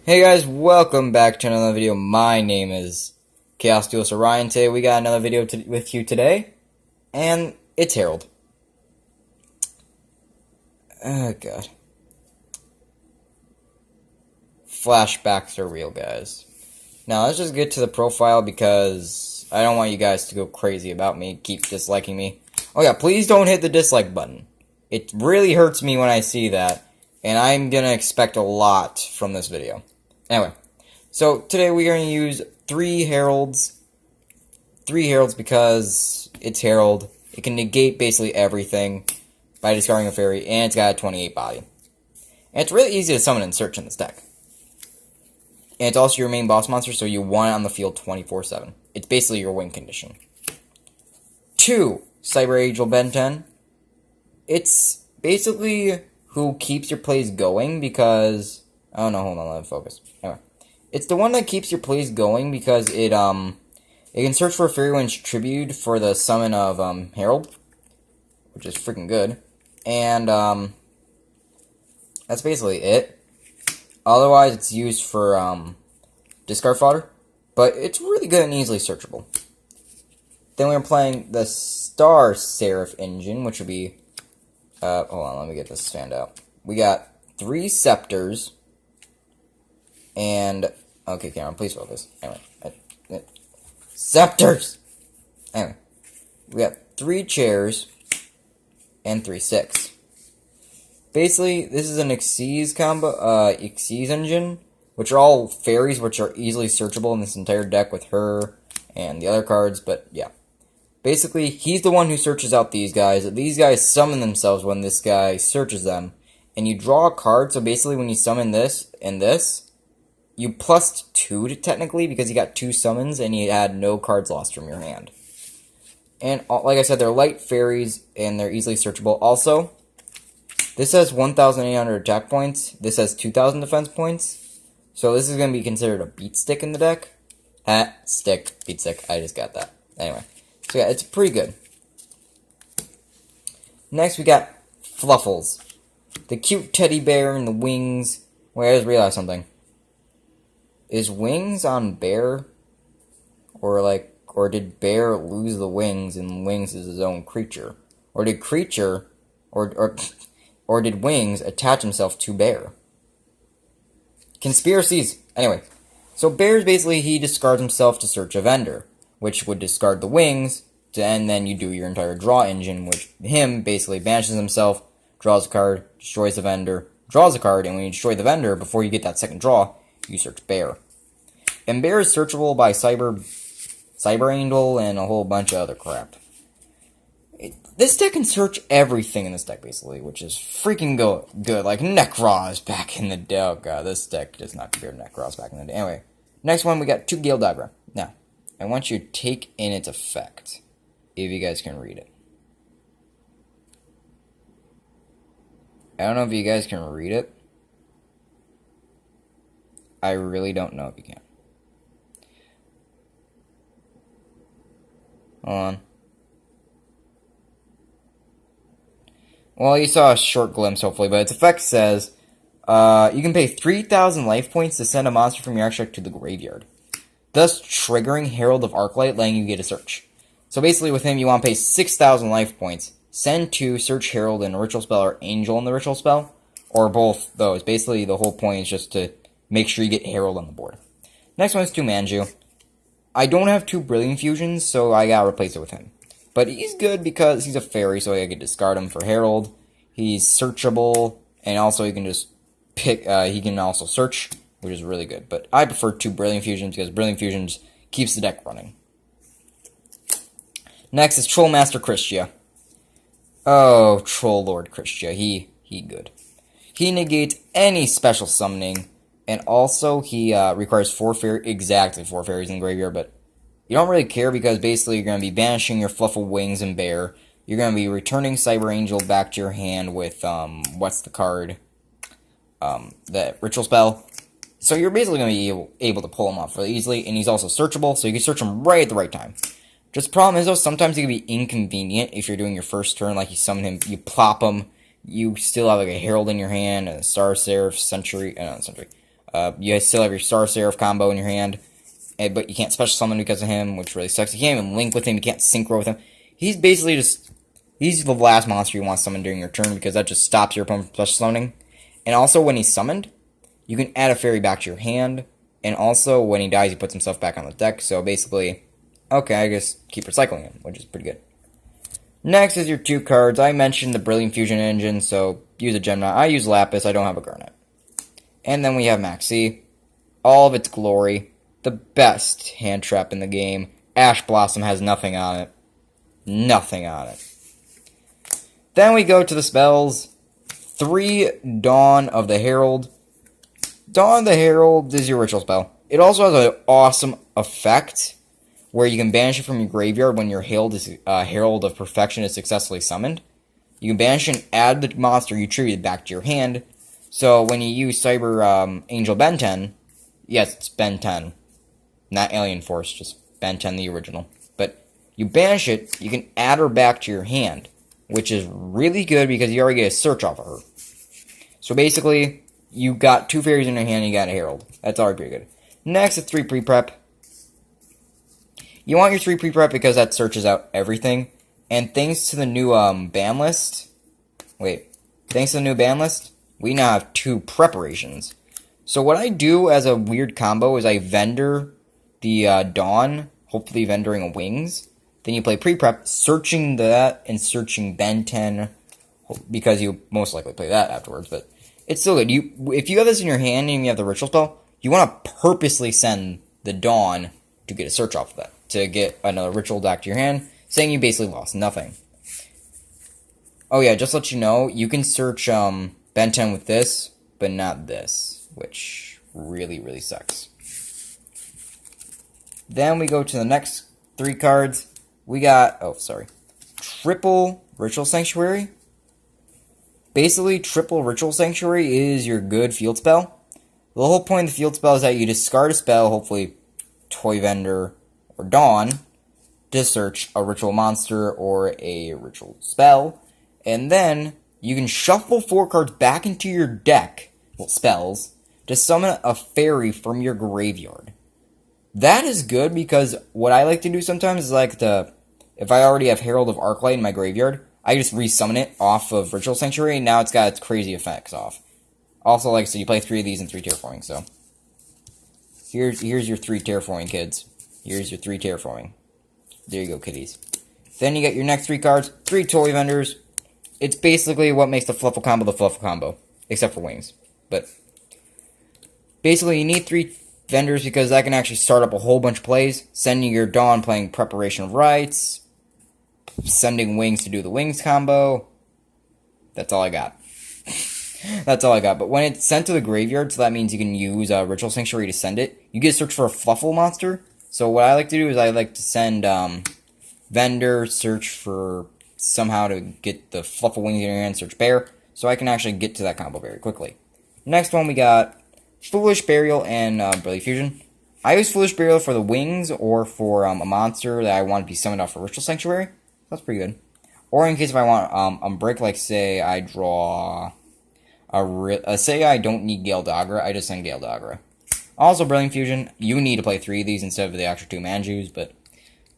Hey guys, welcome back to another video. My name is Chaos Duelist Orion. Today we got another video with you today, and it's Herald. Oh god. Flashbacks are real, guys. Now let's just get to the profile because I don't want you guys to go crazy about me, keep disliking me. Oh yeah, please don't hit the dislike button. It really hurts me when I see that, and I'm gonna expect a lot from this video. Anyway, so today we're going to use three heralds because it's Herald. It can negate basically everything by discarding a fairy, and it's got a 28 body. And it's really easy to summon and search in this deck. And it's also your main boss monster, so you want it on the field 24/7. It's basically your win condition. 2. Cyber Angel Ben 10. It's basically who keeps your plays going because... Oh no, hold on, let me focus. Anyway. It's the one that keeps your plays going because it can search for a fairy when it's tributed for the summon of Herald, which is freaking good. And that's basically it. Otherwise it's used for discard fodder, but it's really good and easily searchable. Then we're playing the Star Seraph engine, which would be hold on, let me get this stand out. We got 3 scepters. And, okay, Cameron, please focus. Anyway, scepters! Anyway, we got 3 chairs and 3 six. Basically, this is an Xyz combo, Xyz engine, which are all fairies, which are easily searchable in this entire deck with her and the other cards, but yeah. Basically, he's the one who searches out these guys. These guys summon themselves when this guy searches them, and you draw a card, so basically when you summon this and this, you plus 2 technically because you got 2 summons and you had no cards lost from your hand. And like I said, they're light fairies and they're easily searchable. Also, this has 1,800 attack points. This has 2,000 defense points. So this is going to be considered a beat stick in the deck. Beat stick. I just got that. Anyway, so yeah, it's pretty good. Next, we got Fluffles. The cute teddy bear and the wings. Wait, I just realized something. Is Wings on Bear? Or did Bear lose the wings and Wings is his own creature? Or did or did Wings attach himself to Bear? Conspiracies! Anyway, so Bear's basically, he discards himself to search a vendor, which would discard the wings, and then you do your entire draw engine, which him basically banishes himself, draws a card, destroys the vendor, draws a card, and when you destroy the vendor, before you get that second draw, you search Bear. And Bear is searchable by Cyber Angel and a whole bunch of other crap. This deck can search everything in this deck, basically, which is freaking good. Like, Nekroz back in the day. Oh god, this deck does not compare to Nekroz back in the day. Anyway, next one, we got 2 Gale Diagram. Now, I want you to take in its effect, if you guys can read it. I don't know if you guys can read it. I really don't know if you can. Hold on. Well, you saw a short glimpse, hopefully, but its effect says, you can pay 3,000 life points to send a monster from your extract to the graveyard, thus triggering Herald of Arclight, letting you get a search. So basically, with him, you want to pay 6,000 life points, send 2, search Herald in a ritual spell or Angel in the ritual spell, or both those. Basically, the whole point is just to make sure you get Herald on the board. Next one is 2 Manju. I don't have 2 Brilliant Fusions, so I gotta replace it with him. But he's good because he's a fairy, so I could discard him for Herald. He's searchable, and also you can just pick, he can also search, which is really good. But I prefer 2 Brilliant Fusions because Brilliant Fusions keeps the deck running. Next is Trollmaster Christia. Oh, Troll Lord Christia, he good. He negates any special summoning. And also, he requires 4 fairies, exactly 4 fairies in the graveyard, but you don't really care because basically you're going to be banishing your Fluffle Wings and Bear. You're going to be returning Cyber Angel back to your hand with, what's the card? The Ritual Spell. So you're basically going to be able to pull him off really easily, and he's also searchable, so you can search him right at the right time. Just the problem is, though, sometimes it can be inconvenient if you're doing your first turn, like you summon him, you plop him, you still have like a Herald in your hand, a Star Seraph, You still have your Star Seraph combo in your hand, but you can't special summon because of him, which really sucks. You can't even link with him. You can't synchro with him. He's basically just... He's the last monster you want to summon during your turn because that just stops your opponent from special summoning. And also, when he's summoned, you can add a fairy back to your hand. And also, when he dies, he puts himself back on the deck. So basically, okay, I guess keep recycling him, which is pretty good. Next is your 2 cards. I mentioned the Brilliant Fusion Engine, so use a Gemini. I use Lapis. I don't have a Garnet. And then we have Maxi. All of its glory. The best hand trap in the game. Ash Blossom has nothing on it. Nothing on it. Then we go to the spells. 3 Dawn of the Herald. Dawn of the Herald is your ritual spell. It also has an awesome effect where you can banish it from your graveyard when your Herald of Perfection is successfully summoned. You can banish and add the monster you treated back to your hand. So when you use Cyber Angel Ben 10, yes, it's Ben 10, not Alien Force, just Ben 10 the original. But you banish it, you can add her back to your hand, which is really good because you already get a search off of her. So basically, you got 2 fairies in your hand and you got a Herald. That's already pretty good. Next is 3 pre-prep. You want your 3 pre-prep because that searches out everything. And thanks to the new ban list... Thanks to the new ban list, we now have 2 preparations. So what I do as a weird combo is I vendor the Dawn, hopefully vendoring a Wings. Then you play pre-prep, searching that and searching Ben 10, because you most likely play that afterwards, but it's still good. If you have this in your hand and you have the ritual spell, you want to purposely send the Dawn to get a search off of that, to get another ritual back to your hand, saying you basically lost nothing. Oh yeah, just to let you know, you can search Ben 10 with this, but not this, which really, really sucks. Then we go to the next 3 cards. We got, Triple Ritual Sanctuary. Basically, Triple Ritual Sanctuary is your good field spell. The whole point of the field spell is that you discard a spell, hopefully Toy Vendor or Dawn, to search a ritual monster or a ritual spell. And then you can shuffle 4 cards back into your deck, spells, to summon a fairy from your graveyard. That is good because what I like to do sometimes is if I already have Herald of Arclight in my graveyard, I just resummon it off of Ritual Sanctuary, and now it's got its crazy effects off. Also, like I said, you play 3 of these and 3 Terraforming, so... Here's your 3 Terraforming, kids. Here's your 3 Terraforming. There you go, kiddies. Then you get your next 3 cards, 3 Toy Vendors. It's basically what makes the Fluffle combo the Fluffle combo, except for Wings. But, basically, you need 3 vendors because that can actually start up a whole bunch of plays. Sending your Dawn playing Preparation of Rites. Sending Wings to do the Wings combo. That's all I got. That's all I got. But when it's sent to the graveyard, so that means you can use Ritual Sanctuary to send it, you get to search for a Fluffle monster. So what I like to do is I like to send Vendor, search for somehow to get the Fluffle Wings in your hand, search Bear, so I can actually get to that combo very quickly. Next one we got Foolish Burial and Brilliant Fusion. I use Foolish Burial for the Wings or for a monster that I want to be summoned off a Ritual Sanctuary. That's pretty good. Or in case if I want a break, like say I draw say I don't need Gale Dagra, I just send Gale Dagra. Also, Brilliant Fusion, you need to play 3 of these instead of the extra 2 Manjus, but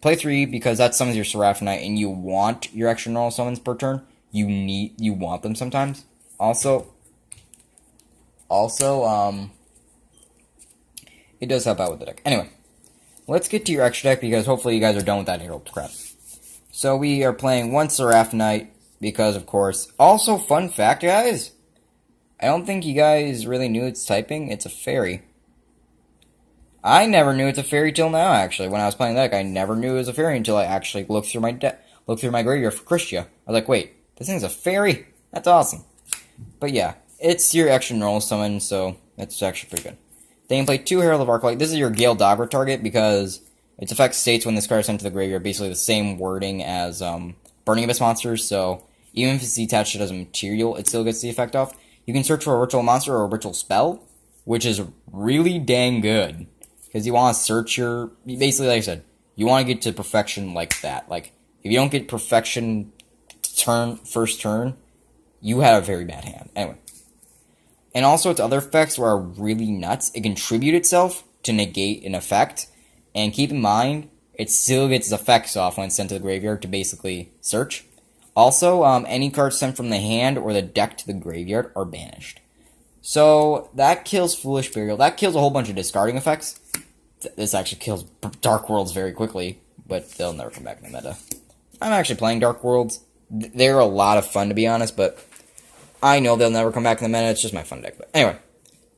play 3 because that summons your Seraphonite and you want your extra normal summons per turn. You want them sometimes. Also, it does help out with the deck. Anyway, let's get to your extra deck because hopefully you guys are done with that Herald crap. So we are playing 1 Seraphonite because, of course. Also, fun fact, guys. I don't think you guys really knew its typing. It's a fairy. I never knew it's a fairy till now, actually. When I was playing the deck, I never knew it was a fairy until I actually looked through my graveyard for Christia. I was like, wait, this thing's a fairy? That's awesome. But yeah, it's your extra normal summon, so it's actually pretty good. Then you play 2 Herald of Arclight. This is your Gale Dagra target because its effect states when this card is sent to the graveyard, basically the same wording as Burning Abyss monsters, so even if it's detached as a material, it still gets the effect off. You can search for a ritual monster or a ritual spell, which is really dang good. Because you want to search your... Basically, like I said, you want to get to perfection like that. Like, if you don't get perfection first turn, you had a very bad hand. Anyway. And also its other effects are really nuts. It can tribute itself to negate an effect. And keep in mind, it still gets its effects off when it's sent to the graveyard to basically search. Also, any cards sent from the hand or the deck to the graveyard are banished. So, that kills Foolish Burial. That kills a whole bunch of discarding effects. This actually kills Dark Worlds very quickly, but they'll never come back in the meta. I'm actually playing Dark Worlds. They're a lot of fun, to be honest, but I know they'll never come back in the meta. It's just my fun deck. But anyway,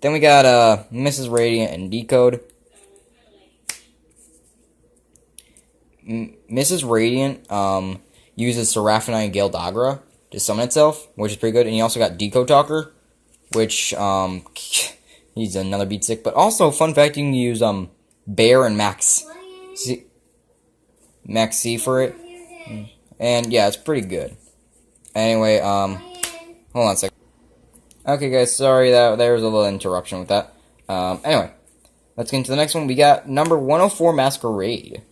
then we got Mrs. Radiant and Decode. Mrs. Radiant uses Seraphonite Gale Dagra to summon itself, which is pretty good. And you also got Decode Talker, which he's another beat stick. But also, fun fact, you can use Bear and Max C for it. And yeah, it's pretty good. Anyway, hold on a second. Okay, guys, sorry that there was a little interruption with that. Anyway, let's get into the next one. We got number 104 Masquerade.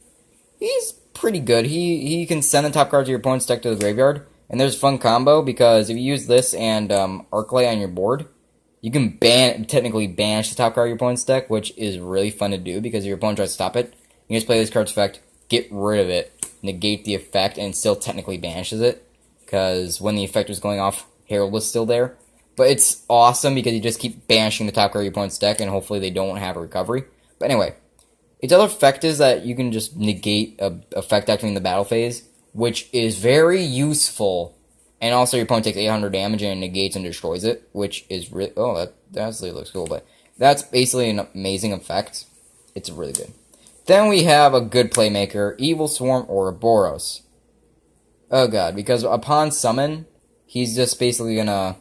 He's pretty good. He can send the top cards of your opponent's deck to the graveyard. And there's a fun combo, because if you use this and Arclight on your board, you can technically banish the top card of your opponent's deck, which is really fun to do, because if your opponent tries to stop it, you just play this card's effect, get rid of it, negate the effect, and it still technically banishes it, because when the effect was going off, Herald was still there. But it's awesome, because you just keep banishing the top card of your opponent's deck, and hopefully they don't have a recovery. But anyway, its other effect is that you can just negate an effect activating the battle phase, which is very useful. And also your opponent takes 800 damage and it negates and destroys it, which is really... Oh, that actually looks cool, but that's basically an amazing effect. It's really good. Then we have a good playmaker, Evil Swarm Ouroboros. Oh god, because upon summon, he's just basically gonna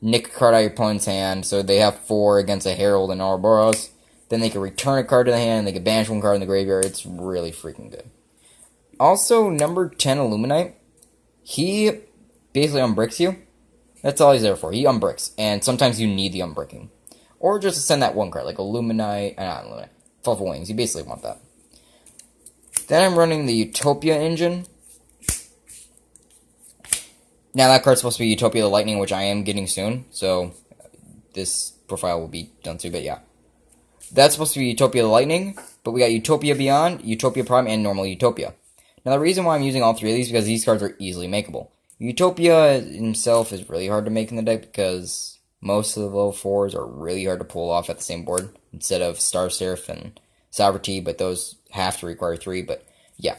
nick a card out of your opponent's hand, so they have 4 against a Herald and Ouroboros. Then they can return a card to the hand, and they can banish 1 card in the graveyard. It's really freaking good. Also, number 10 Illuminite, he basically unbricks you. That's all he's there for. He unbricks, and sometimes you need the unbricking. Or just to send that 1 card, like Illuminite, not Illuminite, Fluffle Wings. You basically want that. Then I'm running the Utopia engine. Now that card's supposed to be Utopia the Lightning, which I am getting soon, so this profile will be done soon, but yeah. That's supposed to be Utopia the Lightning, but we got Utopia Beyond, Utopia Prime, and normal Utopia. Now the reason why I'm using all 3 of these is because these cards are easily makeable. Utopia himself is really hard to make in the deck because most of the level 4s are really hard to pull off at the same board instead of Star Seraph and Sovereignty, but those have to require 3, but yeah.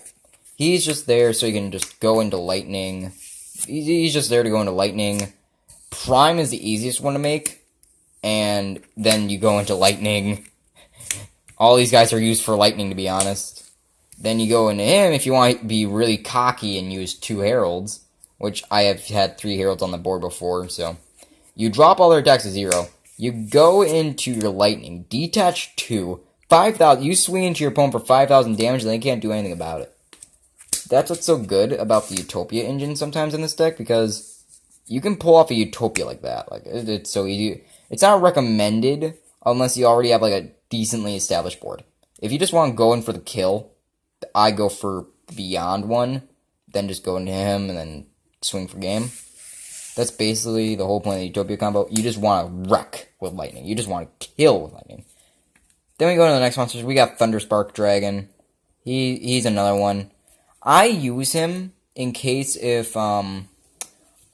He's just there so you can just go into Lightning. He's just there to go into Lightning. Prime is the easiest one to make, and then you go into Lightning. All these guys are used for Lightning, to be honest. Then you go into him if you want to be really cocky and use 2 Heralds, which I have had 3 Heralds on the board before, so. You drop all their attacks to 0. You go into your Lightning, detach 2, 5,000. You swing into your opponent for 5,000 damage, and they can't do anything about it. That's what's so good about the Utopia engine sometimes in this deck, because you can pull off a Utopia like that. Like, it's so easy. It's not recommended unless you already have, like, a decently established board. If you just want to go in for the kill, I go for Beyond one, then just go into him, and then swing for game. That's basically the whole point of the Utopia combo. You just want to wreck with Lightning. You just want to kill with Lightning. Then we go to the next monsters. We got Thunderspark Dragon. He's another one. I use him in case if I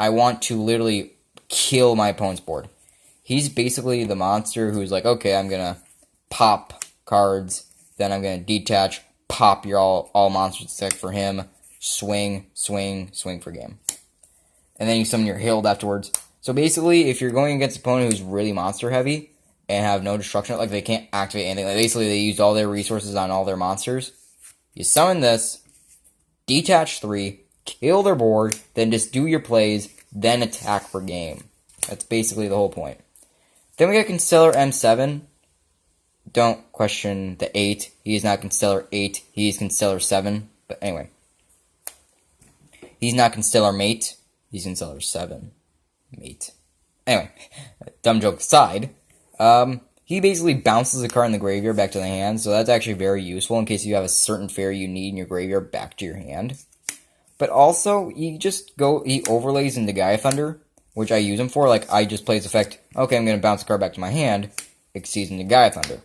want to literally kill my opponent's board. He's basically the monster who's like, okay, I'm gonna pop cards, then I'm gonna detach, pop your all monsters deck for him, swing, swing, swing for game. And then you summon your Herald afterwards. So basically, if you're going against an opponent who's really monster heavy and have no destruction, like they can't activate anything, like basically they used all their resources on all their monsters, you summon this, detach 3, kill their board, then just do your plays, then attack for game. That's basically the whole point. Then we got Constellar M7. Don't question the 8. He is not Constellar 8. He is Constellar 7. But anyway. He's not Constellar Mate. He's Constellar 7. Mate. Anyway. Dumb joke aside. He basically bounces a card in the graveyard back to the hand. So that's actually very useful in case you have a certain fairy you need in your graveyard back to your hand. But also, he overlays into Gaia Thunder. which I use him for. Like, I just play this effect, okay, I'm going to bounce the card back to my hand, exceeds into Gaia Thunder.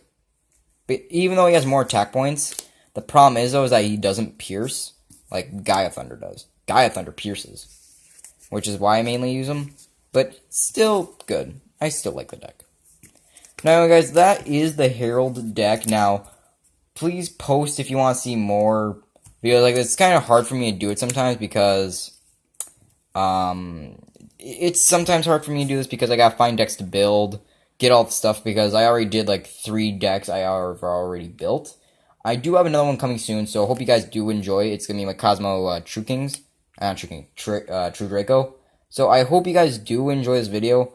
But even though he has more attack points, the problem is, though, is that he doesn't pierce like Gaia Thunder does. Gaia Thunder pierces, which is why I mainly use him, but still good. I still like the deck. Now, guys, that is the Herald deck. Now, please post if you want to see more videos like this. It's kind of hard for me to do it sometimes because, it's sometimes hard for me to do this because I gotta find decks to build, get all the stuff, because I already did like 3 decks I have already built. I do have another one coming soon, so I hope you guys do enjoy. It's gonna be my Cosmo True Kings, True Draco. So I hope you guys do enjoy this video,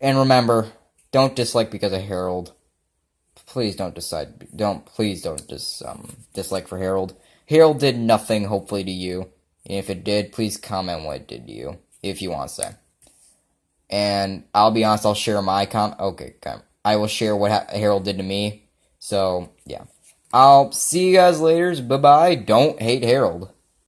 and remember, don't dislike because of Herald. Please don't dislike for Herald. Herald did nothing, hopefully, to you. And if it did, please comment what it did to you, if you want to say. And I'll be honest, I'll share my I will share what Herald did to me. So, yeah. I'll see you guys later. Bye-bye. Don't hate Herald.